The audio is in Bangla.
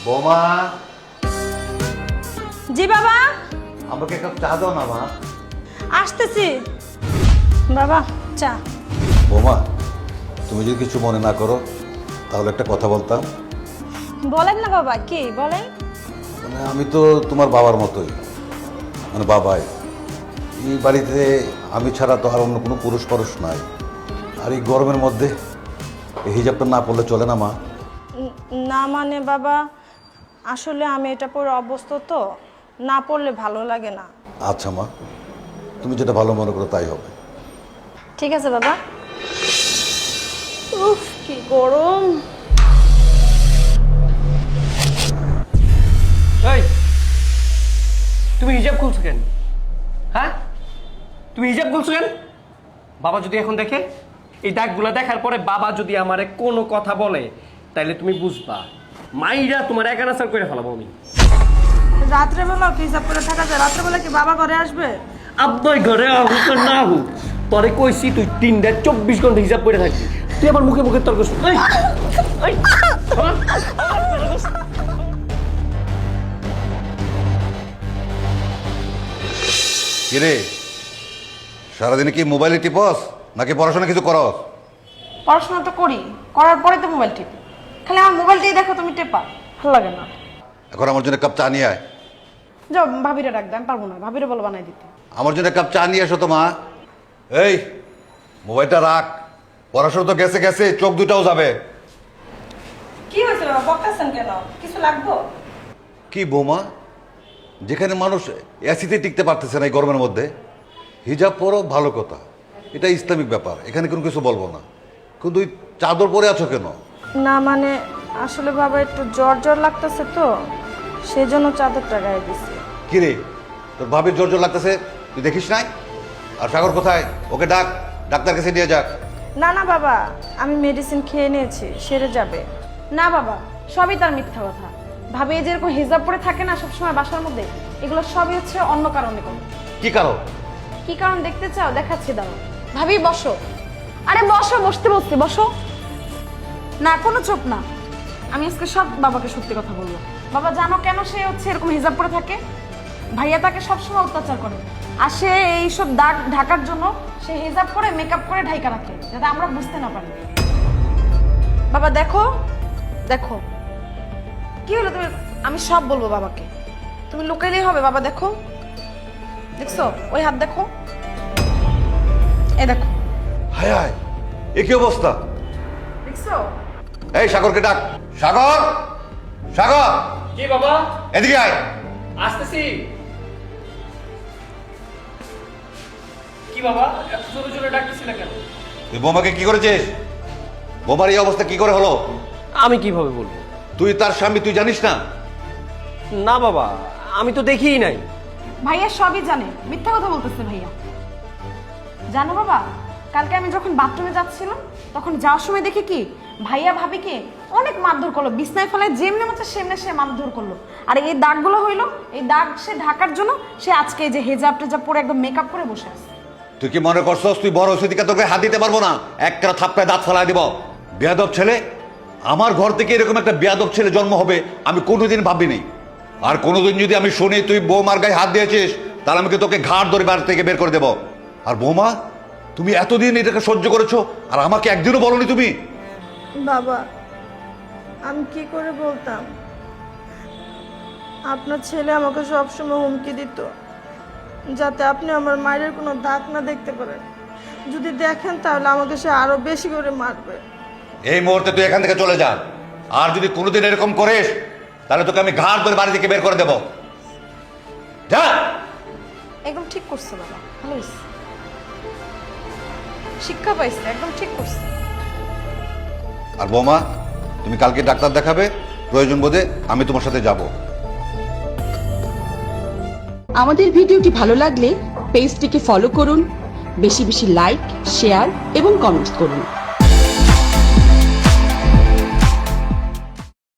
বোমা, জি বাবা, আমাকে এক কাপ চা দাও না মা। আসতেছি বাবা। চা। বোমা, তুমি যদি কিছু মনে না করো তাহলে একটা কথা বলতাম। বলেন না বাবা, কি বলেন? মানে আমি তো তোমার বাবার মতোই, মানে বাবাই। এই বাড়িতে আমি ছাড়া তো আর অন্য কোনো পুরুষ পরুষ নাই। আর এই গরমের মধ্যে এই হিজাবটা না পড়লে চলে না মা? না মানে বাবা, আসলে আমি এটা পরে অভ্যস্ত তো, না পড়লে ভালো লাগে না। আচ্ছা মা, তুমি যেটা ভালো মনে করো তাই হবে। ঠিক আছে বাবা। উফ, কি গরম। এই, তুমি হিজাব খুলছো কেন? হ্যাঁ, তুমি হিজাব খুলছো কেন? বাবা যদি এখন দেখে, এই দাগগুলো দেখার পরে বাবা যদি আমারে কোনো কথা বলে, তাইলে তুমি বুঝবা মাইরা তোমার একানাসার করে ফেলাবো আমি। রাত্রেবেলা কি হিসাব করে থাকা যায়? রাত্রেবেলা কি বাবা ঘরে আসবে? আব্বাই ঘরে আহুক আর না হুক, তোরে কইছি তুই 3-24 ঘন্টা হিসাব করে থাকবি। তুই আবার মুখে মুখে তর্ক শুন। কিরে, সারাদিনে কি মোবাইলে টিপস নাকি পড়াশোনা কিছু করস? পড়াশোনা তো করি, করার পরে তো মোবাইল টিপি। খালি আমার মোবাইলটাই দেখো তুমি টেপা, ভালো লাগে না। এখন আমার জন্য এক কাপ চা নিয়ে আয়। যাও ভাবিরে ডাক দাও, আমি পারবো না, ভাবিরে বলো বানাই দিতে। আমার জন্য এক কাপ চা নিয়ে এসো তো মা। এই মোবাইলটা রাখ, পড়াশোনা তো গেছে গেছে, চোখ দুটাও যাবে। কি হয়েছে বাবা, বকতেছেন কেন? কিছু লাগবো? কি বোমা, যেখানে মানুষ এসিতে টিকতে পারতেছে না এই গরমের মধ্যে, হিজাব পরো ভালো কথা, এটা ইসলামিক ব্যাপার, এখানে কোনো কিছু বলবো না, কিন্তু ওই চাদর পরে আছো কেন? না মানে আসলে বাবা একটু জ্বর জ্বর লাগতেছে তো, সেজন্য চাদরটা গায়ে দিছি। কিরে, তোর ভাবির জোর জোর লাগতেছে, তুই দেখিস নাই? আর সাগর কোথায়? ওকে ডাক, ডাক্তার কাছে নিয়ে যাক। না না বাবা, আমি মেডিসিন খেয়ে নিয়েছি, সেরে যাবে। না বাবা, সবই তার মিথ্যা কথা। ভাবি এই যেরকম হিজাব পরে থাকে না সবসময় বাসার মধ্যে, এগুলো সবই হচ্ছে অন্য কারণে কোনো। কি কারণ? কি কারণ দেখতে চাও? দেখাচ্ছি, দাও। ভাবি বসো। আরে বসো, বসতে বসতে বসো। না কোনো চোখ না, আমি আজকে সব বাবাকে সত্যি কথা বলবো। বাবা জানো কেন সে হচ্ছে এরকম হিজাব পরে থাকে? ভাইয়া তাকে সবসময় অত্যাচার করে, আর সে এইসব দাগ ঢাকার জন্য সে হিজাব করে মেকআপ করে ঢাকা রাখে, যাতে আমরা বুঝতে না পারি। বাবা দেখো, দেখো কি হলো তুমি? আমি সব বলবো বাবাকে, তুমি লুকাইলেই হবে। বাবা দেখো, দেখছো ওই হাত দেখো, এ দেখো। হায় হায়, এ কি অবস্থা? দেখছো? এই সাগরকে ডাক। সাগর, সাগর কি বাবা? এদিকে আয়। আসতেছি। কি বাবা, এত জোরে জোরে ডাকতেছিলে কেন? তুই বোমাকে কি করেছিস? বোমার এই অবস্থা কি করে হলো? আমি কিভাবে বলবো? তুই তার স্বামী, তুই জানিস না? না বাবা, আমি তো দেখিই নাই। ভাইয়া সবই জানে, মিথ্যা কথা বলতেছে ভাইয়া। জানো বাবা, কালকে আমি যখন বাথরুমে যাচ্ছিলাম, তখন যাওয়ার সময় দেখি কি ভাইয়া ভাবিকে অনেক মারধর করলো, বিছনায় ফেলায় যেমনি মতো সেমনে সে মারধর করলো। আর এই দাগগুলো হইলো, এই দাগ সে ঢাকার জন্য সে আজকে এই যে হেজাব টেজাব পরে একদম মেকআপ করে বসে আছে। তুই কি মনে করছস তুই বড় সেদিকে তোকে হাত দিতে পারবো না? একটা থাপ্পড়ায় দাঁত ফেলাই দিব। বেয়াদব ছেলে, আমার ঘর থেকে এরকম একটা বেয়াদব ছেলে জন্ম হবে আমি কোনোদিন ভাবিনি। আর কোনোদিন যদি আমি শুনি তুই বৌমার গায়ে হাত দিয়েছিস, তাহলে আমি তোকে ঘাট ধরে বাড়ি থেকে বের করে দেব। আর বৌমা, তুমি এতদিন এটাকে সহ্য করেছো, আর আমাকে একদিনও বলনি তুমি? বাবা আমি কি করে বলতাম? আপনার ছেলে আমাকে সবসময় হুমকি দিত, যাতে আপনি আমার মায়ের কোনো দাগ না দেখতে পারেন। যদি দেখেন তাহলে আমাকে সে আরো বেশি করে মারবে। এই মুহূর্তে তুই এখান থেকে চলে যা, আর যদি কোনোদিন এরকম করিস তাহলে তোকে আমি ঘাট ধরে বাড়ি থেকে বের করে দেব। যা। একদম ঠিক করছে বাবা, ভালো হয়েছে, শিক্ষা পাইছে, একদম ঠিক করছে। আর বৌমা, তুমি কালকে ডাক্তার দেখাবে, প্রয়োজন বোধে আমি তোমার সাথে যাব। আমাদের ভিডিওটি ভালো লাগলে পেজটিকে ফলো করুন, বেশি বেশি লাইক, শেয়ার এবং কমেন্ট করুন।